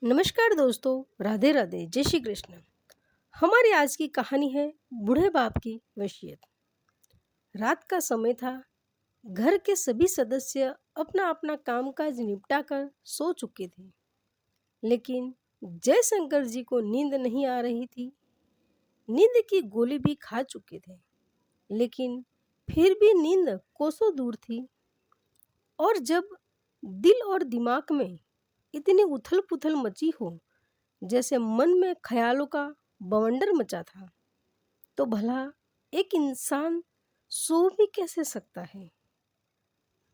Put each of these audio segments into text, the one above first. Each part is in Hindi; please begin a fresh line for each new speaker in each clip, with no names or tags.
नमस्कार दोस्तों, राधे राधे, जय श्री कृष्ण। हमारी आज की कहानी है बूढ़े बाप की वसीयत। रात का समय था। घर के सभी सदस्य अपना अपना कामकाज निपटा कर सो चुके थे, लेकिन जयशंकर जी को नींद नहीं आ रही थी। नींद की गोली भी खा चुके थे, लेकिन फिर भी नींद कोसों दूर थी। और जब दिल और दिमाग में इतनी उथल पुथल मची हो, जैसे मन में ख्यालों का बवंडर मचा था, तो भला एक इंसान सो भी कैसे सकता है।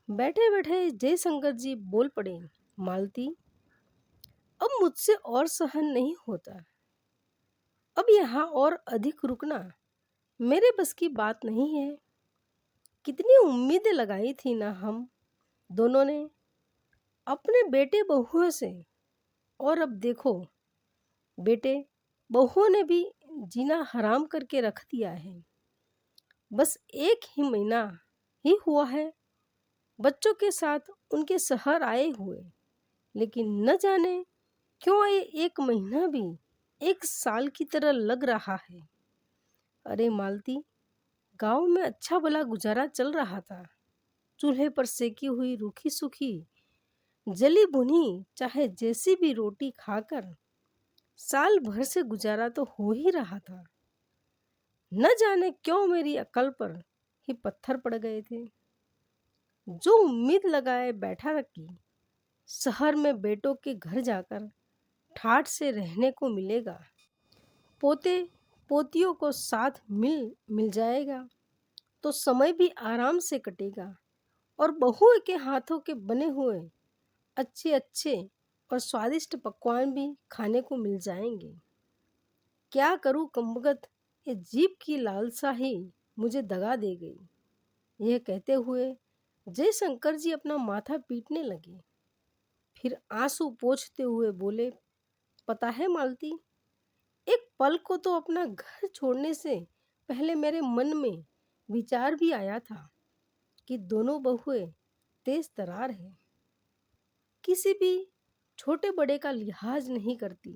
बैठे बैठे जयशंकर जी बोल पड़े, मालती, अब मुझसे और सहन नहीं होता। अब यहाँ और अधिक रुकना मेरे बस की बात नहीं है। कितनी उम्मीदें लगाई थी ना हम दोनों ने अपने बेटे बहुओं से, और अब देखो बेटे बहुओं ने भी जीना हराम करके रख दिया है। बस एक ही महीना ही हुआ है बच्चों के साथ उनके शहर आए हुए, लेकिन न जाने क्यों ये एक महीना भी एक साल की तरह लग रहा है। अरे मालती, गांव में अच्छा भला गुजारा चल रहा था। चूल्हे पर सेकी हुई रूखी सूखी जली भुनी चाहे जैसी भी रोटी खाकर साल भर से गुजारा तो हो ही रहा था। न जाने क्यों मेरी अकल पर ही पत्थर पड़ गए थे। जो उम्मीद लगाए बैठा रखी शहर में बेटों के घर जाकर ठाठ से रहने को मिलेगा, पोते पोतियों को साथ मिल मिल जाएगा, तो समय भी आराम से कटेगा और बहू के हाथों के बने हुए अच्छे अच्छे और स्वादिष्ट पकवान भी खाने को मिल जाएंगे। क्या करूं कमबख्त, ये जीभ की लालसा ही मुझे दगा दे गई। यह कहते हुए जयशंकर जी अपना माथा पीटने लगे। फिर आंसू पोंछते हुए बोले, पता है मालती, एक पल को तो अपना घर छोड़ने से पहले मेरे मन में विचार भी आया था कि दोनों बहुएं तेज तरार है, किसी भी छोटे बड़े का लिहाज नहीं करती।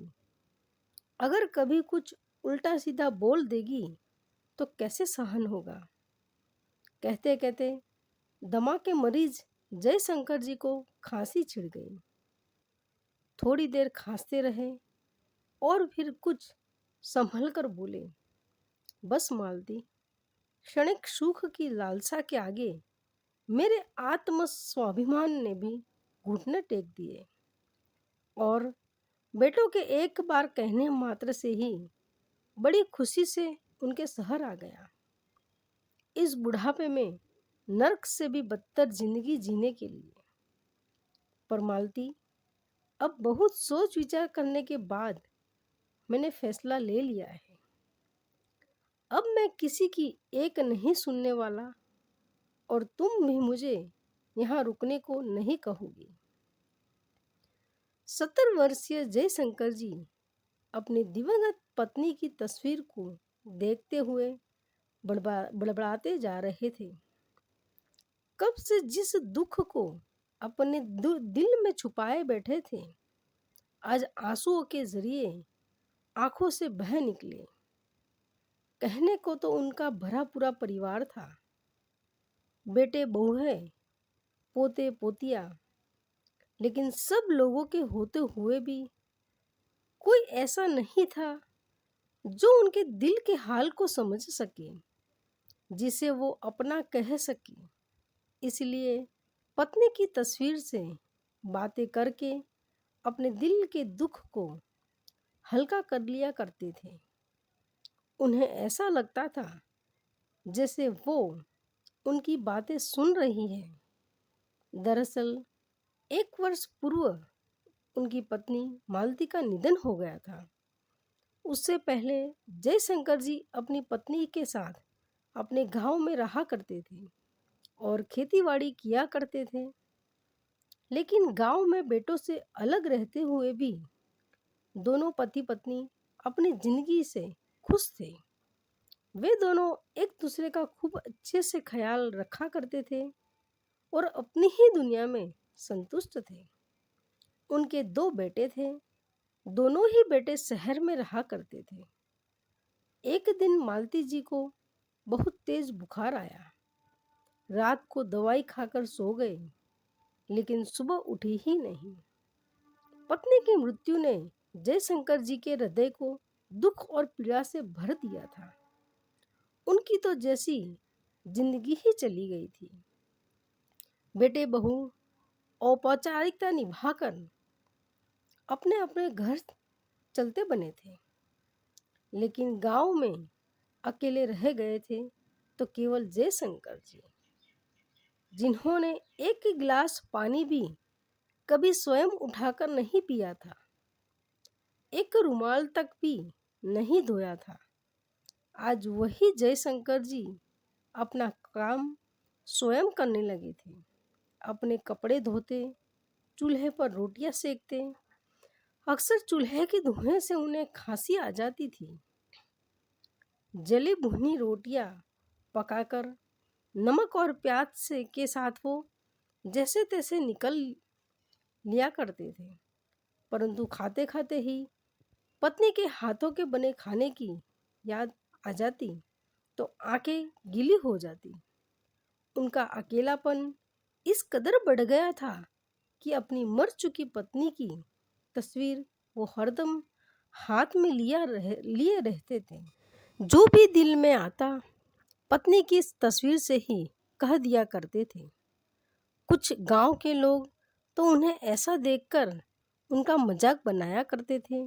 अगर कभी कुछ उल्टा सीधा बोल देगी तो कैसे सहन होगा। कहते कहते दमा के मरीज जयशंकर जी को खांसी छिड़ गई। थोड़ी देर खांसते रहे और फिर कुछ संभल कर बोले, बस मालती, क्षणिक सुख की लालसा के आगे मेरे आत्म स्वाभिमान ने भी घुटने टेक दिए, और बेटों के एक बार कहने मात्र से ही बड़ी खुशी से उनके शहर आ गया। इस बुढ़ापे में नर्क से भी बदतर जिंदगी जीने के लिए। पर मालती, अब बहुत सोच विचार करने के बाद मैंने फैसला ले लिया है। अब मैं किसी की एक नहीं सुनने वाला, और तुम भी मुझे यहाँ रुकने को नहीं कहोगी। 70 वर्षीय जयशंकर जी अपनी दिवंगत पत्नी की तस्वीर को देखते हुए बड़बड़ाते जा रहे थे। कब से जिस दुख को अपने दिल में छुपाए बैठे थे, आज आंसुओं के जरिए आंखों से बह निकले। कहने को तो उनका भरा पूरा परिवार था, बेटे बहुएं पोते पोतिया, लेकिन सब लोगों के होते हुए भी कोई ऐसा नहीं था जो उनके दिल के हाल को समझ सके, जिसे वो अपना कह सके। इसलिए पत्नी की तस्वीर से बातें करके अपने दिल के दुख को हल्का कर लिया करते थे। उन्हें ऐसा लगता था जैसे वो उनकी बातें सुन रही है। दरअसल 1 वर्ष पूर्व उनकी पत्नी मालती का निधन हो गया था। उससे पहले जयशंकर जी अपनी पत्नी के साथ अपने गांव में रहा करते थे और खेतीबाड़ी किया करते थे, लेकिन गांव में बेटों से अलग रहते हुए भी दोनों पति पत्नी अपनी जिंदगी से खुश थे। वे दोनों एक दूसरे का खूब अच्छे से ख्याल रखा करते थे और अपनी ही दुनिया में संतुष्ट थे। उनके 2 बेटे थे, दोनों ही बेटे शहर में रहा करते थे। एक दिन मालती जी को बहुत तेज बुखार आया। रात को दवाई खाकर सो गए, लेकिन सुबह उठी ही नहीं। पत्नी की मृत्यु ने जयशंकर जी के हृदय को दुख और पीड़ा से भर दिया था। उनकी तो जैसी जिंदगी ही चली गई थी। बेटे बहू औपचारिकता निभाकर अपने अपने घर चलते बने थे, लेकिन गांव में अकेले रह गए थे तो केवल जयशंकर जी, जिन्होंने एक गिलास पानी भी कभी स्वयं उठाकर नहीं पिया था, एक रुमाल तक भी नहीं धोया था। आज वही जयशंकर जी अपना काम स्वयं करने लगे थे। अपने कपड़े धोते, चूल्हे पर रोटियां सेकते। अक्सर चूल्हे के धुएं से उन्हें खांसी आ जाती थी। जली भुनी रोटियां पकाकर नमक और प्याज से के साथ वो जैसे तैसे निकल लिया करते थे, परंतु खाते खाते ही पत्नी के हाथों के बने खाने की याद आ जाती तो आंखें गीली हो जाती। उनका अकेलापन इस कदर बढ़ गया था कि अपनी मर चुकी पत्नी की तस्वीर वो हरदम हाथ में लिए रहते थे। जो भी दिल में आता पत्नी की इस तस्वीर से ही कह दिया करते थे। कुछ गांव के लोग तो उन्हें ऐसा देखकर उनका मजाक बनाया करते थे,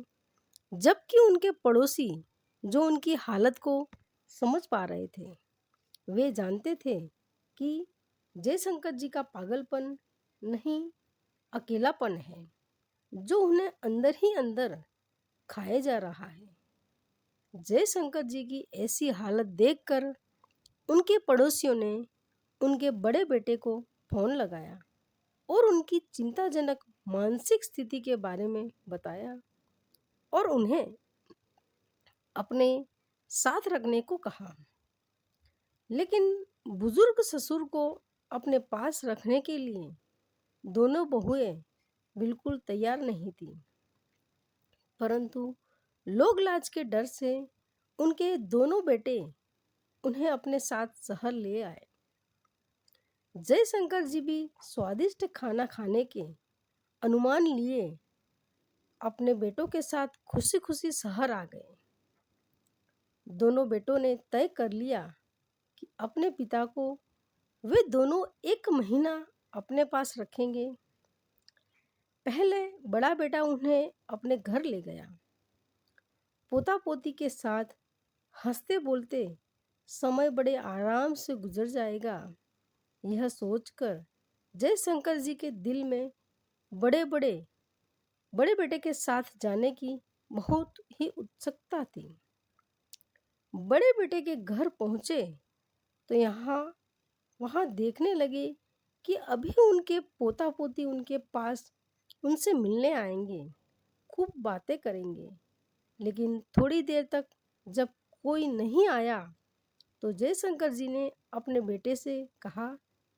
जबकि उनके पड़ोसी जो उनकी हालत को समझ पा रहे थे, वे जानते थे कि जयशंकर जी का पागलपन नहीं, अकेलापन है जो उन्हें अंदर ही अंदर खाए जा रहा है। जयशंकर जी की ऐसी हालत देखकर उनके पड़ोसियों ने उनके बड़े बेटे को फोन लगाया और उनकी चिंताजनक मानसिक स्थिति के बारे में बताया और उन्हें अपने साथ रखने को कहा। लेकिन बुजुर्ग ससुर को अपने पास रखने के लिए दोनों बहुएं बिल्कुल तैयार नहीं थी, परंतु लोग लाज के डर से उनके दोनों बेटे उन्हें अपने साथ शहर ले आए। जयशंकर जी भी स्वादिष्ट खाना खाने के अनुमान लिए अपने बेटों के साथ खुशी खुशी शहर आ गए। दोनों बेटों ने तय कर लिया कि अपने पिता को वे दोनों 1 महीना अपने पास रखेंगे। पहले बड़ा बेटा उन्हें अपने घर ले गया। पोता पोती के साथ हंसते बोलते समय बड़े आराम से गुजर जाएगा, यह सोचकर जयशंकर जी के दिल में बड़े बेटे के साथ जाने की बहुत ही उत्सुकता थी। बड़े बेटे के घर पहुंचे तो वहाँ देखने लगे कि अभी उनके पोता पोती उनके पास उनसे मिलने आएंगे, खूब बातें करेंगे। लेकिन थोड़ी देर तक जब कोई नहीं आया तो जयशंकर जी ने अपने बेटे से कहा,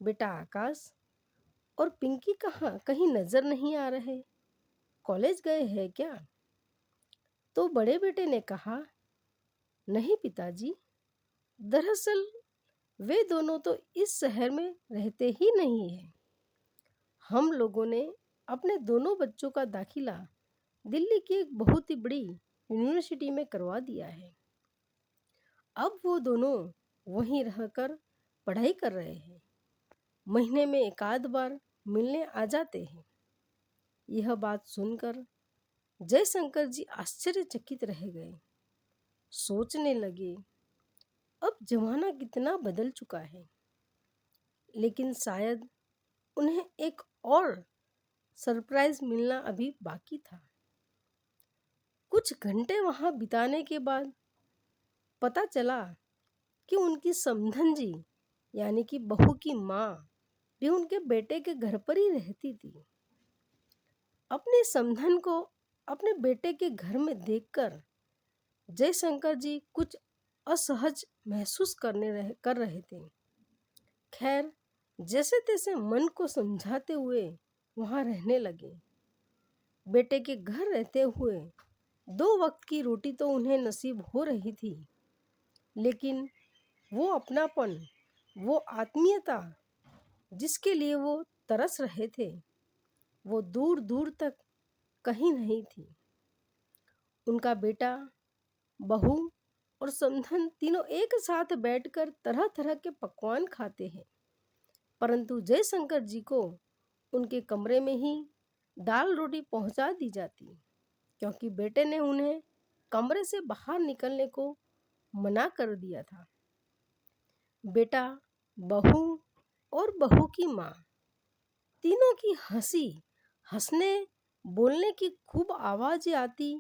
बेटा आकाश और पिंकी कहाँ, कहीं नजर नहीं आ रहे, कॉलेज गए हैं क्या? तो बड़े बेटे ने कहा, नहीं पिताजी, दरअसल वे दोनों तो इस शहर में रहते ही नहीं हैं। हम लोगों ने अपने दोनों बच्चों का दाखिला दिल्ली की एक बहुत ही बड़ी यूनिवर्सिटी में करवा दिया है। अब वो दोनों वहीं रहकर पढ़ाई कर रहे हैं। महीने में 1 आध बार मिलने आ जाते हैं। यह बात सुनकर जयशंकर जी आश्चर्यचकित रह गए। सोचने लगे, अब जमाना कितना बदल चुका है, लेकिन शायद उन्हें एक और सरप्राइज मिलना अभी बाकी था। कुछ घंटे वहां बिताने के बाद पता चला कि उनकी समधन जी यानी कि बहू की माँ भी उनके बेटे के घर पर ही रहती थी। अपने समधन को अपने बेटे के घर में देखकर जयशंकर जी कुछ असहज महसूस कर रहे थे। खैर, जैसे तैसे मन को समझाते हुए वहां रहने लगे। बेटे के घर रहते हुए 2 वक्त की रोटी तो उन्हें नसीब हो रही थी, लेकिन वो अपनापन, वो आत्मीयता जिसके लिए वो तरस रहे थे, वो दूर दूर तक कहीं नहीं थी। उनका बेटा, बहू और समधन तीनों एक साथ बैठकर तरह तरह के पकवान खाते हैं, परंतु जयशंकर जी को उनके कमरे में ही दाल रोटी पहुंचा दी जाती, क्योंकि बेटे ने उन्हें कमरे से बाहर निकलने को मना कर दिया था। बेटा, बहू और बहू की माँ तीनों की हंसी, हंसने बोलने की खूब आवाजें आती,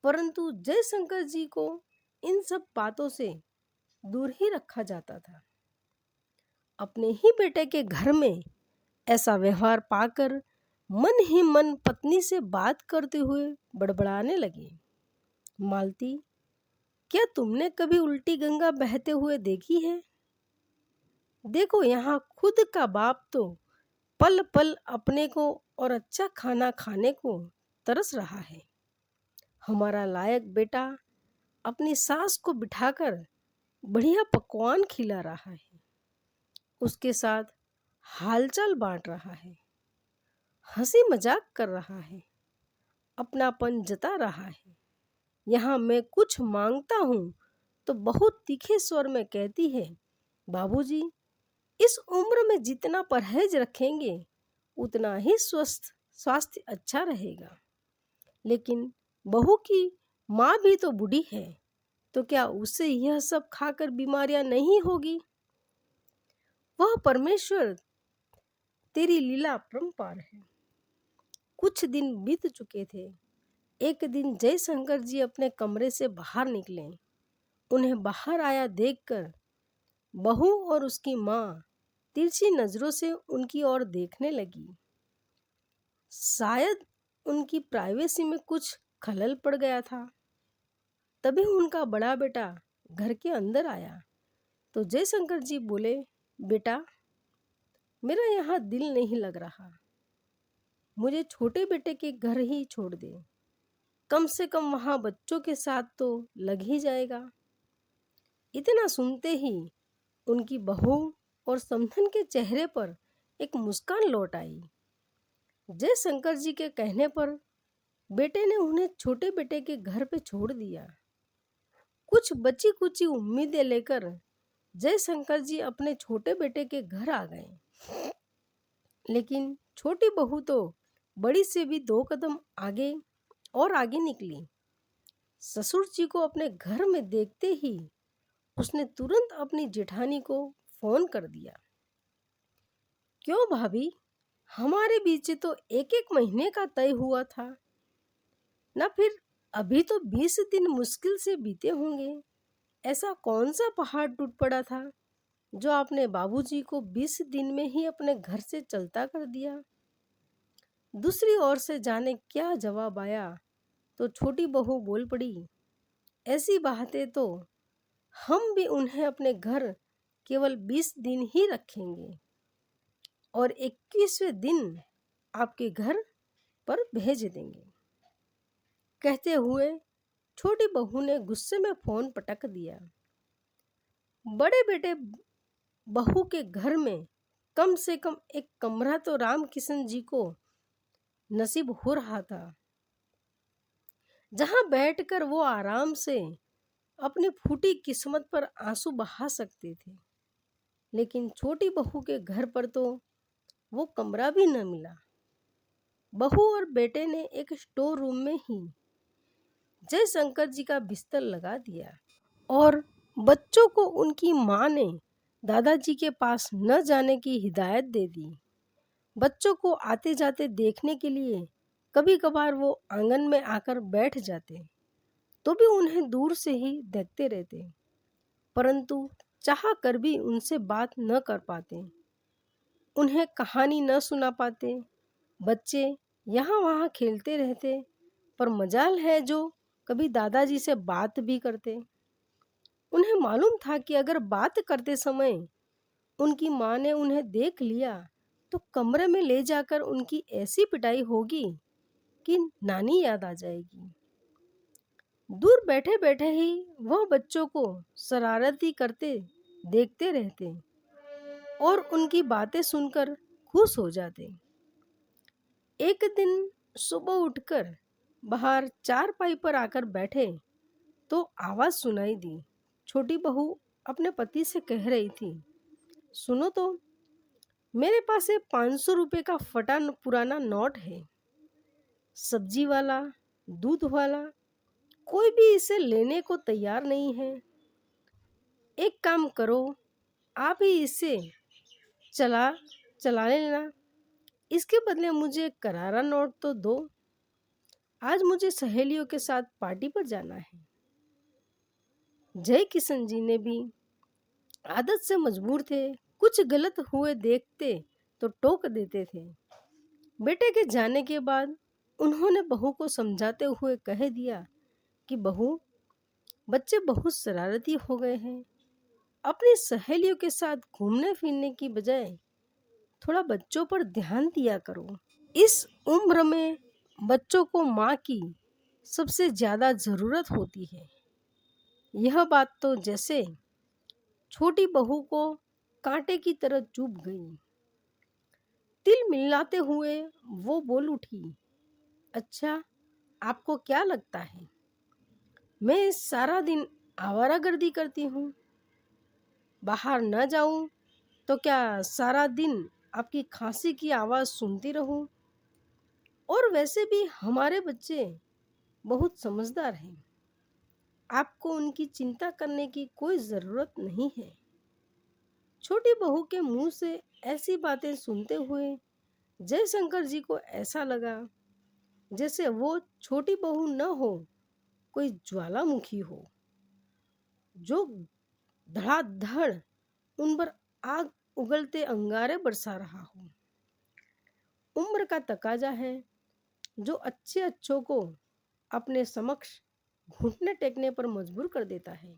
परंतु जयशंकर जी को इन सब बातों से दूर ही रखा जाता था। अपने ही बेटे के घर में ऐसा व्यवहार पाकर मन ही मन पत्नी से बात करते हुए बड़बड़ाने लगे, मालती, क्या तुमने कभी उल्टी गंगा बहते हुए देखी है? देखो, यहाँ खुद का बाप तो पल पल अपने को और अच्छा खाना खाने को तरस रहा है। हमारा लायक बेटा अपनी सास को बिठाकर बढ़िया पकवान खिला रहा है, उसके साथ हालचाल बांट रहा है, हंसी मजाक कर रहा है, अपनापन जता रहा है। यहाँ मैं कुछ मांगता हूँ तो बहुत तीखे स्वर में कहती है, बाबूजी, इस उम्र में जितना परहेज रखेंगे उतना ही स्वास्थ्य अच्छा रहेगा। लेकिन बहू की माँ भी तो बूढ़ी है, तो क्या उससे यह सब खाकर बीमारियां नहीं होगी? वह परमेश्वर तेरी लीला अपरंपार है। कुछ दिन बीत चुके थे। एक दिन जयशंकर जी अपने कमरे से बाहर निकले। उन्हें बाहर आया देखकर बहू और उसकी माँ तिरछी नजरों से उनकी ओर देखने लगी। शायद उनकी प्राइवेसी में कुछ खलल पड़ गया था। तभी उनका बड़ा बेटा घर के अंदर आया तो जयशंकर जी बोले, बेटा, मेरा यहाँ दिल नहीं लग रहा, मुझे छोटे बेटे के घर ही छोड़ दे, कम से कम वहाँ बच्चों के साथ तो लग ही जाएगा। इतना सुनते ही उनकी बहू और समधन के चेहरे पर एक मुस्कान लौट आई। जयशंकर जी के कहने पर बेटे ने उन्हें छोटे बेटे के घर पे छोड़ दिया। कुछ बची कुची उम्मीदें लेकर जयशंकर जी अपने छोटे बेटे के घर आ गए, लेकिन छोटी बहू तो बड़ी से भी 2 कदम आगे और आगे निकली। ससुर जी को अपने घर में देखते ही उसने तुरंत अपनी जेठानी को फोन कर दिया। क्यों भाभी, हमारे बीच तो 1-1 महीने का तय हुआ था ना, फिर अभी तो 20 दिन मुश्किल से बीते होंगे। ऐसा कौन सा पहाड़ टूट पड़ा था जो आपने बाबूजी को 20 दिन में ही अपने घर से चलता कर दिया? दूसरी ओर से जाने क्या जवाब आया तो छोटी बहू बोल पड़ी, ऐसी बातें तो हम भी उन्हें अपने घर केवल 20 दिन ही रखेंगे और 21वें दिन आपके घर पर भेज देंगे। कहते हुए छोटी बहू ने गुस्से में फोन पटक दिया। बड़े बेटे बहू के घर में कम से कम एक कमरा तो रामकिशन जी को नसीब हो रहा था, जहां बैठकर वो आराम से अपनी फूटी किस्मत पर आंसू बहा सकते थे। लेकिन छोटी बहू के घर पर तो वो कमरा भी न मिला। बहू और बेटे ने एक स्टोर रूम में ही जयशंकर जी का बिस्तर लगा दिया और बच्चों को उनकी माँ ने दादाजी के पास न जाने की हिदायत दे दी। बच्चों को आते जाते देखने के लिए कभी कभार वो आंगन में आकर बैठ जाते, तो भी उन्हें दूर से ही देखते रहते, परंतु चाह कर भी उनसे बात न कर पाते, उन्हें कहानी न सुना पाते। बच्चे यहाँ वहाँ खेलते रहते, पर मजाल है जो कभी दादाजी से बात भी करते। उन्हें मालूम था कि अगर बात करते समय उनकी माँ ने उन्हें देख लिया तो कमरे में ले जाकर उनकी ऐसी पिटाई होगी कि नानी याद आ जाएगी। दूर बैठे बैठे ही वह बच्चों को शरारती करते देखते रहते और उनकी बातें सुनकर खुश हो जाते। एक दिन सुबह उठकर बाहर चारपाई पर आकर बैठे तो आवाज सुनाई दी। छोटी बहू अपने पति से कह रही थी, सुनो तो, मेरे पास एक 500 रुपये का फटा पुराना नोट है। सब्जी वाला, दूध वाला, कोई भी इसे लेने को तैयार नहीं है। एक काम करो, आप ही इसे चला चला लेना। इसके बदले मुझे एक करारा नोट तो दो। आज मुझे सहेलियों के साथ पार्टी पर जाना है। जय किशन जी ने भी आदत से मजबूर थे, कुछ गलत हुए देखते तो टोक देते थे। बेटे के जाने के बाद उन्होंने बहू को समझाते हुए कह दिया कि बहू, बच्चे बहुत शरारती हो गए हैं। अपनी सहेलियों के साथ घूमने फिरने की बजाय थोड़ा बच्चों पर ध्यान दिया करो। इस उम्र में बच्चों को माँ की सबसे ज़्यादा ज़रूरत होती है। यह बात तो जैसे छोटी बहू को कांटे की तरह चुभ गई। तिल मिलाते हुए वो बोल उठी, अच्छा, आपको क्या लगता है मैं सारा दिन आवारागर्दी करती हूँ? बाहर न जाऊं तो क्या सारा दिन आपकी खांसी की आवाज़ सुनती रहूं? और वैसे भी हमारे बच्चे बहुत समझदार हैं। आपको उनकी चिंता करने की कोई ज़रूरत नहीं है। छोटी बहू के मुंह से ऐसी बातें सुनते हुए जयशंकर जी को ऐसा लगा जैसे वो छोटी बहू न हो, कोई ज्वालामुखी हो जो धड़ाधड़ उन पर आग उगलते अंगारे बरसा रहा हो। उम्र का तकाजा है जो अच्छे अच्छों को अपने समक्ष घुटने टेकने पर मजबूर कर देता है।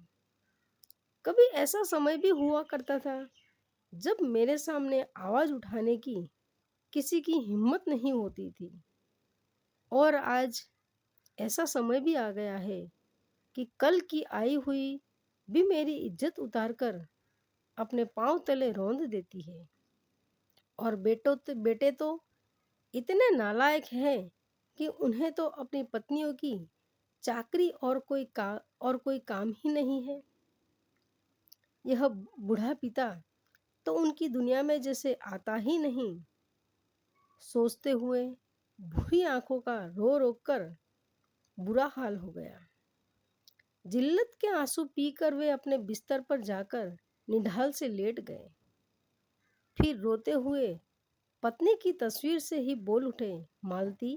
कभी ऐसा समय भी हुआ करता था जब मेरे सामने आवाज उठाने की किसी की हिम्मत नहीं होती थी, और आज ऐसा समय भी आ गया है कि कल की आई हुई भी मेरी इज्जत उतारकर अपने पांव तले रौंद देती है। और बेटे तो इतने नालायक हैं कि उन्हें तो अपनी पत्नियों की चाकरी और कोई काम ही नहीं है। यह बूढ़ा पिता तो उनकी दुनिया में जैसे आता ही नहीं। सोचते हुए बुरी आंखों का रो रो कर बुरा हाल हो गया। जिल्लत के आंसू पीकर वे अपने बिस्तर पर जाकर निढाल से लेट गए। फिर रोते हुए पत्नी की तस्वीर से ही बोल उठे, मालती,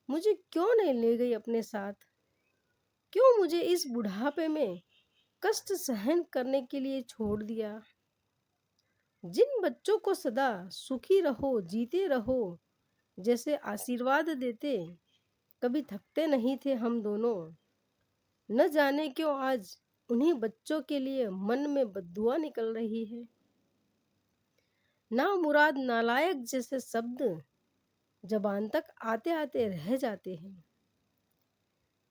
मुझे क्यों नहीं ले गई अपने साथ? क्यों मुझे इस बुढ़ापे में कष्ट सहन करने के लिए छोड़ दिया? जिन बच्चों को सदा सुखी रहो, जीते रहो जैसे आशीर्वाद देते, कभी थकते नहीं थे हम दोनों। न जाने क्यों आज उन्हीं बच्चों के लिए मन में बद्दुआ निकल रही है। नामुराद, नालायक जैसे शब्द जबान तक आते आते रह जाते हैं।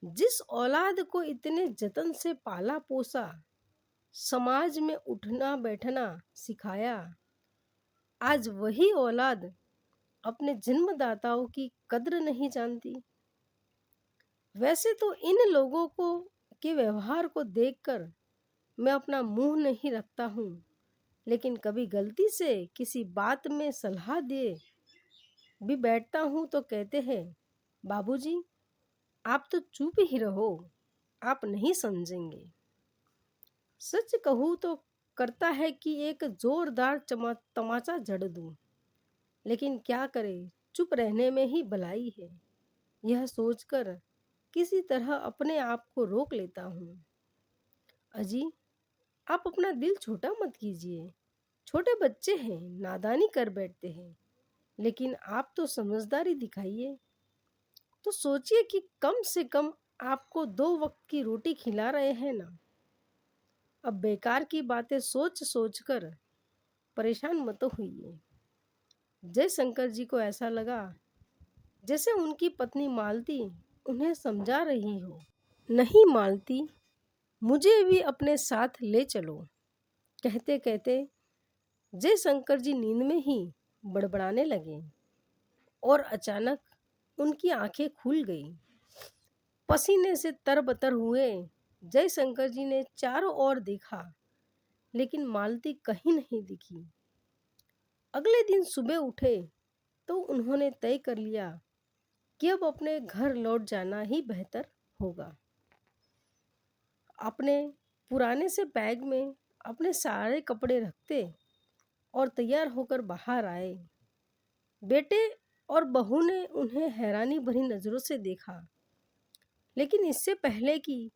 जिस औलाद को इतने जतन से पाला पोसा, समाज में उठना बैठना सिखाया, आज वही औलाद अपने जन्मदाताओं की कद्र नहीं जानती। वैसे तो इन लोगों को के व्यवहार को देखकर मैं अपना मुंह नहीं रखता हूँ, लेकिन कभी गलती से किसी बात में सलाह दे भी बैठता हूँ तो कहते हैं, बाबूजी, आप तो चुप ही रहो, आप नहीं समझेंगे। सच कहूँ तो करता है कि एक जोरदार तमाचा जड़ दूं, लेकिन क्या करे, चुप रहने में ही भलाई है, यह सोचकर किसी तरह अपने आप को रोक लेता हूँ। अजी, आप अपना दिल छोटा मत कीजिए। छोटे बच्चे हैं, नादानी कर बैठते हैं, लेकिन आप तो समझदारी दिखाइए। तो सोचिए कि कम से कम आपको 2 वक्त की रोटी खिला रहे हैं ना। अब बेकार की बातें सोच सोच कर परेशान मत होइए। जयशंकर जी को ऐसा लगा जैसे उनकी पत्नी मालती उन्हें समझा रही हो। नहीं मालती, मुझे भी अपने साथ ले चलो। कहते कहते जयशंकर जी नींद में ही बड़बड़ाने लगे और अचानक उनकी आंखें खुल गई। पसीने से तरबतर हुए जयशंकर जी ने चारों ओर देखा, लेकिन मालती कहीं नहीं दिखी। अगले दिन सुबह उठे तो उन्होंने तय कर लिया कि अब अपने घर लौट जाना ही बेहतर होगा। अपने पुराने से बैग में अपने सारे कपड़े रखते और तैयार होकर बाहर आए। बेटे और बहू ने उन्हें हैरानी भरी नजरों से देखा, लेकिन इससे पहले कि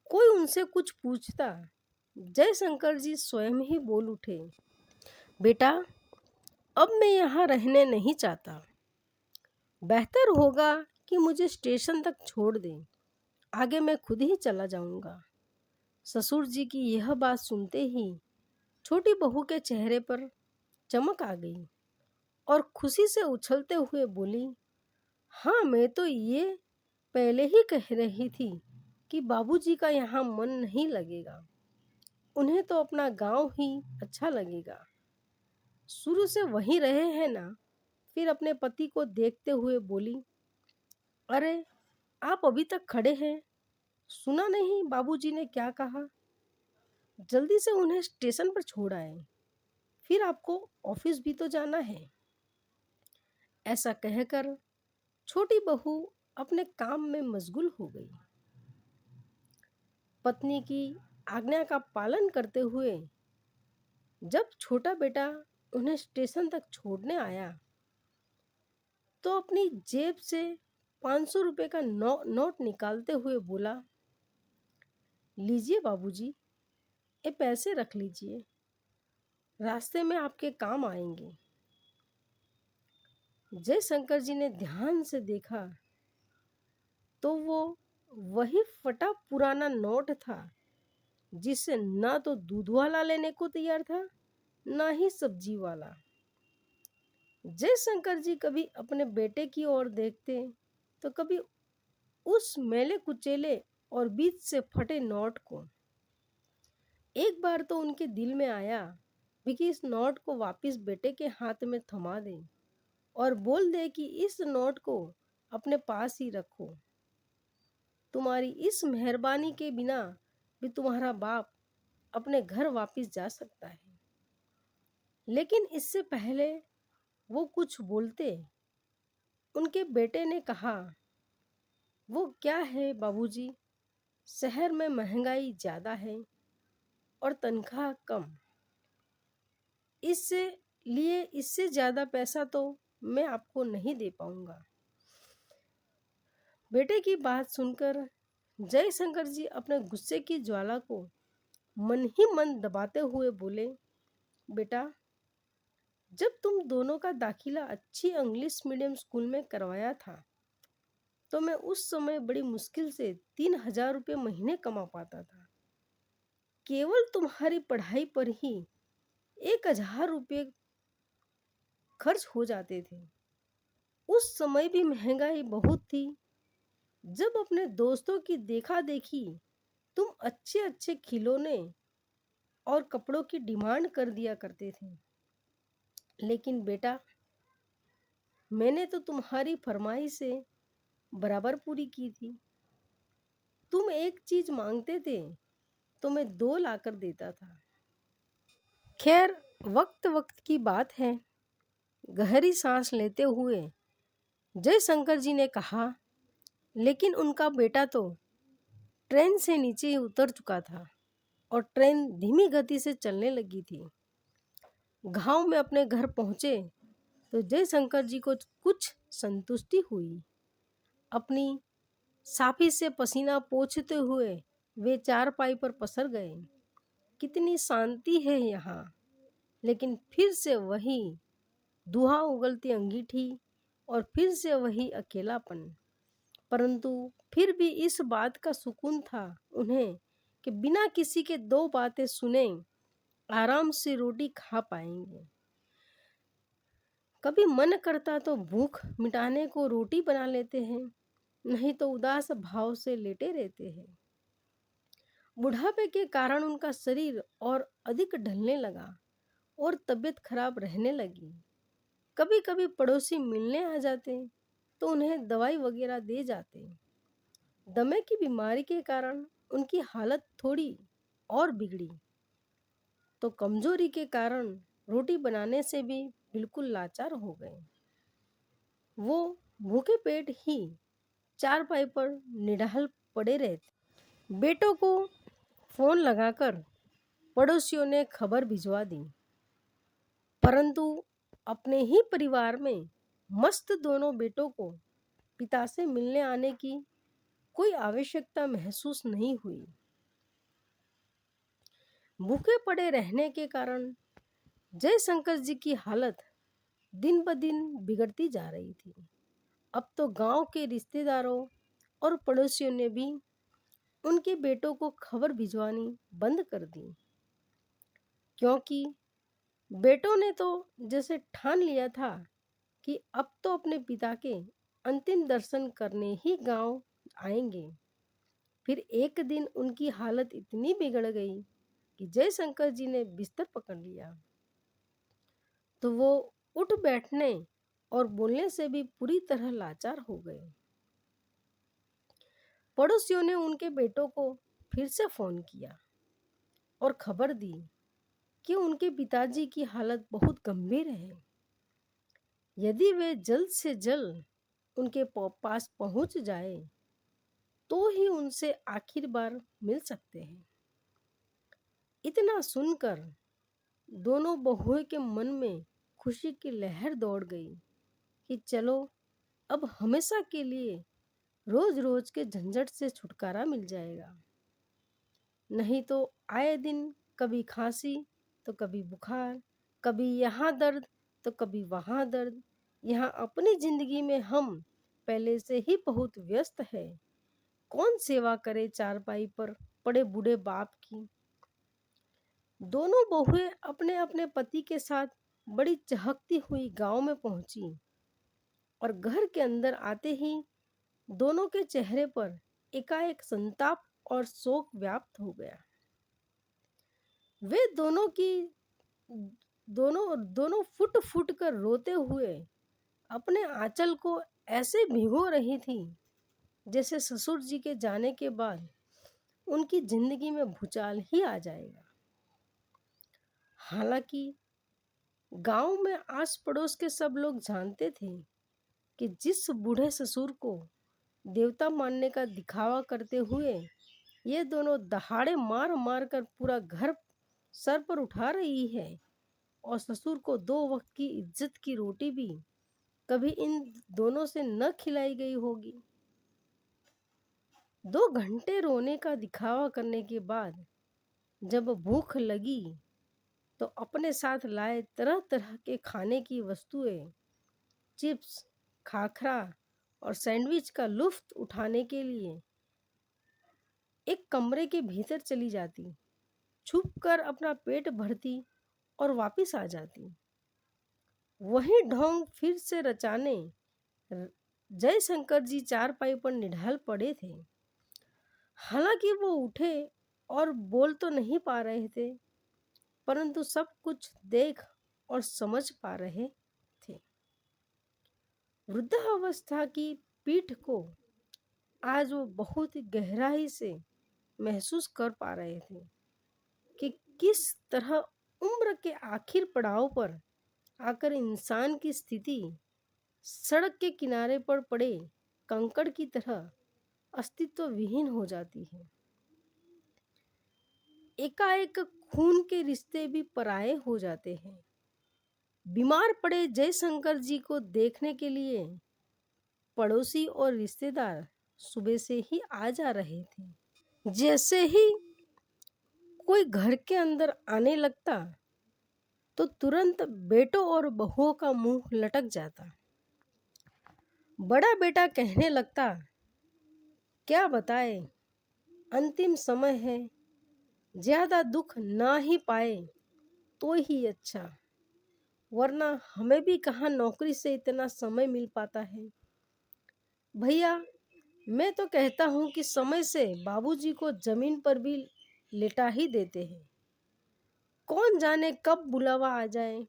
कोई उनसे कुछ पूछता, जयशंकर जी स्वयं ही बोल उठे, बेटा, अब मैं यहाँ रहने नहीं चाहता। बेहतर होगा कि मुझे स्टेशन तक छोड़ दें, आगे मैं खुद ही चला जाऊंगा। ससुर जी की यह बात सुनते ही छोटी बहू के चेहरे पर चमक आ गई और खुशी से उछलते हुए बोली, हाँ, मैं तो ये पहले ही कह रही थी कि बाबूजी का यहाँ मन नहीं लगेगा। उन्हें तो अपना गांव ही अच्छा लगेगा। शुरू से वहीं रहे हैं ना। फिर अपने पति को देखते हुए बोली, अरे, आप अभी तक खड़े हैं, सुना नहीं बाबूजी ने क्या कहा? जल्दी से उन्हें स्टेशन पर छोड़ आए, फिर आपको ऑफिस भी तो जाना है। ऐसा कहकर छोटी बहू अपने काम में मशगूल हो गई। पत्नी की आज्ञा का पालन करते हुए जब छोटा बेटा उन्हें स्टेशन तक छोड़ने आया तो अपनी जेब से 500 रुपए का नोट निकालते हुए बोला, लीजिए बाबूजी, ये पैसे रख लीजिए, रास्ते में आपके काम आएंगे। जयशंकर जी ने ध्यान से देखा तो वो वही फटा पुराना नोट था जिससे ना तो दूध वाला लेने को तैयार था, ना ही सब्जी वाला। जयशंकर जी कभी अपने बेटे की ओर देखते तो कभी उस मैले कुचेले और बीच से फटे नोट को। एक बार तो उनके दिल में आया कि इस नोट को वापस बेटे के हाथ में थमा दें और बोल दे कि इस नोट को अपने पास ही रखो। तुम्हारी इस मेहरबानी के बिना भी तुम्हारा बाप अपने घर वापस जा सकता है। लेकिन इससे पहले वो कुछ बोलते, उनके बेटे ने कहा, वो क्या है बाबूजी, शहर में महंगाई ज़्यादा है और तनख्वाह कम, इससे ज़्यादा पैसा तो मैं आपको नहीं दे पाऊंगा। बेटे की बात सुनकर जयशंकर जी अपने गुस्से की ज्वाला को मन ही मन दबाते हुए बोले, बेटा, जब तुम दोनों का दाखिला अच्छी इंग्लिश मीडियम स्कूल में करवाया था तो मैं उस समय बड़ी मुश्किल से 3,000 रुपये महीने कमा पाता था। केवल तुम्हारी पढ़ाई पर ही 1,000 रुपये खर्च हो जाते थे। उस समय भी महंगाई बहुत थी। जब अपने दोस्तों की देखा देखी तुम अच्छे अच्छे खिलौने और कपड़ों की डिमांड कर दिया करते थे। लेकिन बेटा, मैंने तो तुम्हारी फरमाइश से बराबर पूरी की थी। तुम एक चीज मांगते थे तो मैं 2 लाकर देता था। खैर, वक्त वक्त की बात है। गहरी सांस लेते हुए जयशंकर जी ने कहा, लेकिन उनका बेटा तो ट्रेन से नीचे ही उतर चुका था और ट्रेन धीमी गति से चलने लगी थी। गांव में अपने घर पहुंचे तो जयशंकर जी को कुछ संतुष्टि हुई। अपनी साफी से पसीना पोंछते हुए वे चारपाई पर पसर गए। कितनी शांति है यहाँ। लेकिन फिर से वही धुआं उगलती अंगीठी और फिर से वही अकेलापन। परंतु फिर भी इस बात का सुकून था उन्हें कि बिना किसी के 2 बातें सुने आराम से रोटी खा पाएंगे। कभी मन करता तो भूख मिटाने को रोटी बना लेते हैं, नहीं तो उदास भाव से लेटे रहते हैं। बुढ़ापे के कारण उनका शरीर और अधिक ढलने लगा और तबीयत खराब रहने लगी। कभी कभी पड़ोसी मिलने आ जाते तो उन्हें दवाई वगैरह दे जाते। दमे की बीमारी के कारण उनकी हालत थोड़ी और बिगड़ी, तो कमजोरी के कारण रोटी बनाने से भी बिल्कुल लाचार हो गए। वो भूखे पेट ही चारपाई पर निढाल पड़े रहते। बेटों को फोन लगाकर पड़ोसियों ने खबर भिजवा दी, परंतु अपने ही परिवार में मस्त दोनों बेटों को पिता से मिलने आने की कोई आवश्यकता महसूस नहीं हुई। भूखे पड़े रहने के कारण जयशंकर जी की हालत दिन ब दिन बिगड़ती जा रही थी। अब तो गांव के रिश्तेदारों और पड़ोसियों ने भी उनके बेटों को खबर भिजवानी बंद कर दी, क्योंकि बेटों ने तो जैसे ठान लिया था कि अब तो अपने पिता के अंतिम दर्शन करने ही गांव आएंगे। फिर एक दिन उनकी हालत इतनी बिगड़ गई कि जयशंकर जी ने बिस्तर पकड़ लिया, तो वो उठ बैठने और बोलने से भी पूरी तरह लाचार हो गए। पड़ोसियों ने उनके बेटों को फिर से फोन किया और खबर दी कि उनके पिताजी की हालत बहुत गंभीर है। यदि वे जल्द से जल्द उनके पास पहुंच जाए तो ही उनसे आखिर बार मिल सकते हैं। इतना सुनकर दोनों बहुओं के मन में खुशी की लहर दौड़ गई कि चलो अब हमेशा के लिए रोज रोज के झंझट से छुटकारा मिल जाएगा। नहीं तो आए दिन कभी खांसी तो कभी बुखार, कभी यहाँ दर्द तो कभी वहाँ दर्द। यहाँ अपनी जिंदगी में हम पहले से ही बहुत व्यस्त है। कौन सेवा करे चारपाई पर पड़े बूढ़े बाप की। दोनों बहुएं अपने अपने पति के साथ बड़ी चहकती हुई गांव में पहुंची और घर के अंदर आते ही दोनों के चेहरे पर एकाएक संताप और शोक व्याप्त हो गया। वे दोनों फुट फुट कर रोते हुए अपने आंचल को ऐसे भिगो रही थी जैसे ससुर जी के जाने के बाद उनकी जिंदगी में भूचाल ही आ जाएगा। हालांकि गांव में आस पड़ोस के सब लोग जानते थे कि जिस बूढ़े ससुर को देवता मानने का दिखावा करते हुए ये दोनों दहाड़े मार मार कर पूरा घर सर पर उठा रही है और ससुर को 2 वक्त की इज्जत की रोटी भी कभी इन दोनों से न खिलाई गई होगी। 2 घंटे रोने का दिखावा करने के बाद जब भूख लगी तो अपने साथ लाए तरह तरह के खाने की वस्तुएं, चिप्स, खाखरा और सैंडविच का लुत्फ उठाने के लिए एक कमरे के भीतर चली जाती, छुप कर अपना पेट भरती और वापस आ जाती। वही ढोंग फिर से रचाने जयशंकर जी चारपाई पर निढाल पड़े थे। हालांकि वो उठे और बोल तो नहीं पा रहे थे, परंतु सब कुछ देख और समझ पा रहे थे। वृद्धावस्था की पीठ को आज वो बहुत गहराई से महसूस कर पा रहे थे कि किस तरह उम्र के आखिर पड़ाव पर आकर इंसान की स्थिति सड़क के किनारे पर पड़े कंकड़ की तरह अस्तित्व विहीन हो जाती है। एकाएक खून के रिश्ते भी पराये हो जाते हैं। बीमार पड़े जयशंकर जी को देखने के लिए पड़ोसी और रिश्तेदार सुबह से ही आ जा रहे थे। जैसे ही कोई घर के अंदर आने लगता तो तुरंत बेटों और बहुओं का मुंह लटक जाता। बड़ा बेटा कहने लगता, क्या बताए, अंतिम समय है, ज्यादा दुख ना ही पाए तो ही अच्छा। वरना हमें भी कहाँ नौकरी से इतना समय मिल पाता है। भैया, मैं तो कहता हूँ कि समय से बाबूजी को जमीन पर भी लेटा ही देते हैं। कौन जाने कब बुलावा आ जाए।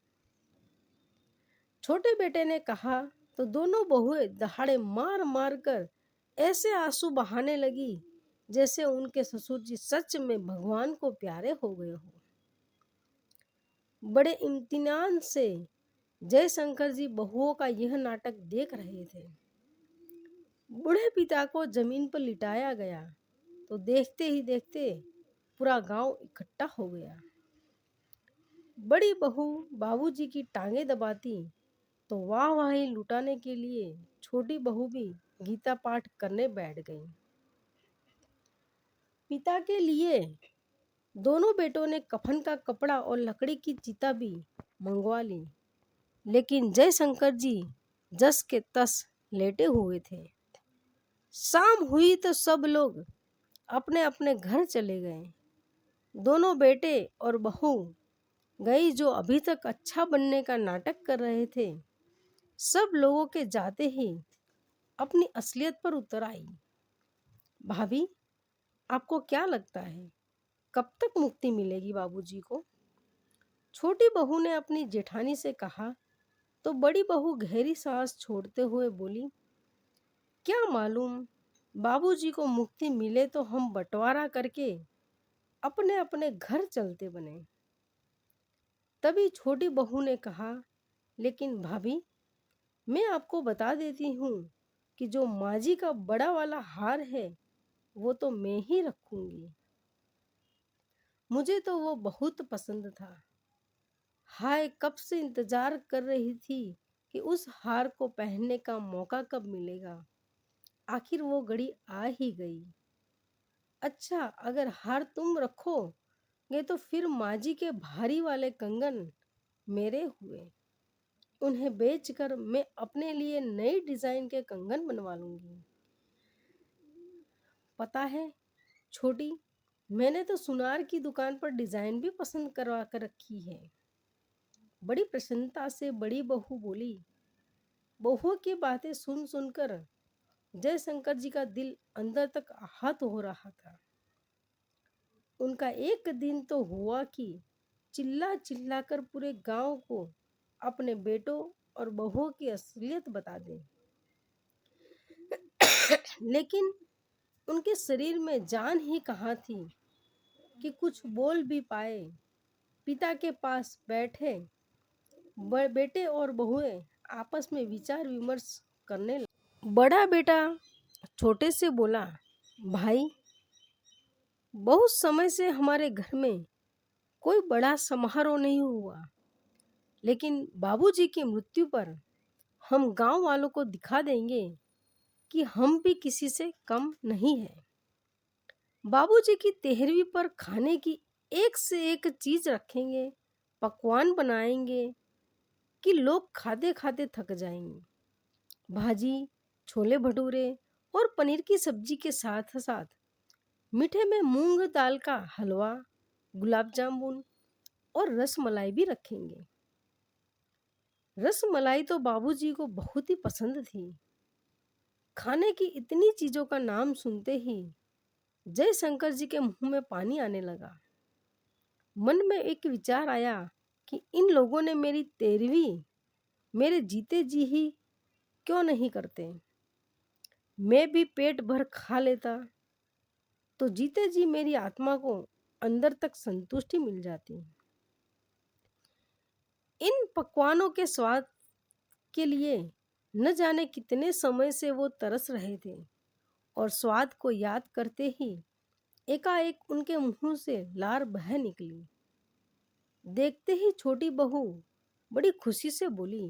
छोटे बेटे ने कहा तो दोनों बहुएं दहाड़े मार मार कर ऐसे आंसू बहाने लगी जैसे उनके ससुर जी सच में भगवान को प्यारे हो गए हो। बड़े इम्तिनान से जयशंकर जी बहुओं का यह नाटक देख रहे थे। बूढ़े पिता को जमीन पर लिटाया गया तो देखते ही देखते पूरा गांव इकट्ठा हो गया। बड़ी बहू बाबूजी की टांगे दबाती तो वाह वाही लुटाने के लिए छोटी बहू भी गीता पाठ करने बैठ गई। पिता के लिए दोनों बेटों ने कफन का कपड़ा और लकड़ी की चिता भी मंगवा ली, लेकिन जयशंकर जी जस के तस लेटे हुए थे। शाम हुई तो सब लोग अपने अपने घर चले गए। दोनों बेटे और बहू गई जो अभी तक अच्छा बनने का नाटक कर रहे थे, सब लोगों के जाते ही अपनी असलियत पर उतर आई। भाभी, आपको क्या लगता है कब तक मुक्ति मिलेगी बाबूजी को? छोटी बहू ने अपनी जेठानी से कहा तो बड़ी बहू गहरी सांस छोड़ते हुए बोली, क्या मालूम, बाबूजी को मुक्ति मिले तो हम बंटवारा करके अपने अपने घर चलते बने। तभी छोटी बहू ने कहा, लेकिन भाभी, मैं आपको बता देती हूँ कि जो माजी का बड़ा वाला हार है वो तो मैं ही रखूंगी। मुझे तो वो बहुत पसंद था। हाय, कब से इंतजार कर रही थी कि उस हार को पहनने का मौका कब मिलेगा। आखिर वो घड़ी आ ही गई। अच्छा, अगर हार तुम रखोगे तो फिर माजी के भारी वाले कंगन मेरे हुए। उन्हें बेचकर मैं अपने लिए नई डिजाइन के कंगन बनवा लूंगी। पता है छोटी, मैंने तो सुनार की दुकान पर डिजाइन भी पसंद करवा कर रखी है। बड़ी प्रसन्नता से बड़ी बहू बोली। बहुओं की बातें सुन सुनकर जयशंकर जी का दिल अंदर तक आहत हो रहा था। उनका एक दिन तो हुआ कि चिल्ला चिल्ला कर पूरे गांव को अपने बेटों और बहुओं की असलियत बता दें। लेकिन उनके शरीर में जान ही कहाँ थी कि कुछ बोल भी पाए। पिता के पास बैठे बेटे और बहुएं आपस में विचार विमर्श करने लगे। बड़ा बेटा छोटे से बोला, भाई, बहुत समय से हमारे घर में कोई बड़ा समारोह नहीं हुआ, लेकिन बाबूजी की मृत्यु पर हम गांव वालों को दिखा देंगे कि हम भी किसी से कम नहीं है। बाबूजी की 13वीं पर खाने की एक से एक चीज रखेंगे, पकवान बनाएंगे कि लोग खाते खाते थक जाएंगे। भाजी, छोले भटूरे और पनीर की सब्जी के साथ साथ मीठे में मूंग दाल का हलवा, गुलाब जामुन और रस मलाई भी रखेंगे। रस मलाई तो बाबूजी को बहुत ही पसंद थी। खाने की इतनी चीजों का नाम सुनते ही जयशंकर जी के मुंह में पानी आने लगा। मन में एक विचार आया कि इन लोगों ने मेरी 13वीं मेरे जीते जी ही क्यों नहीं करते। मैं भी पेट भर खा लेता तो जीते जी मेरी आत्मा को अंदर तक संतुष्टि मिल जाती। इन पकवानों के स्वाद के लिए न जाने कितने समय से वो तरस रहे थे और स्वाद को याद करते ही एकाएक उनके मुंह से लार बह निकली। देखते ही छोटी बहू बड़ी खुशी से बोली,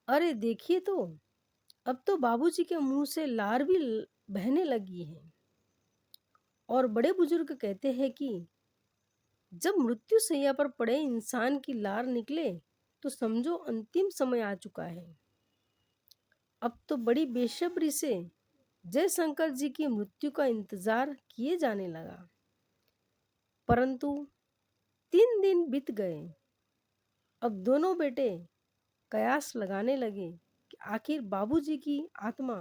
अरे देखिए तो, अब तो बाबूजी के मुंह से लार भी बहने लगी है। और बड़े बुजुर्ग कहते हैं कि जब मृत्यु शैया पर पड़े इंसान की लार निकले तो समझो अंतिम समय आ चुका है। अब तो बड़ी बेसब्री से जयशंकर जी की मृत्यु का इंतजार किए जाने लगा। परंतु 3 दिन बीत गए। अब दोनों बेटे कयास लगाने लगे कि आखिर बाबूजी की आत्मा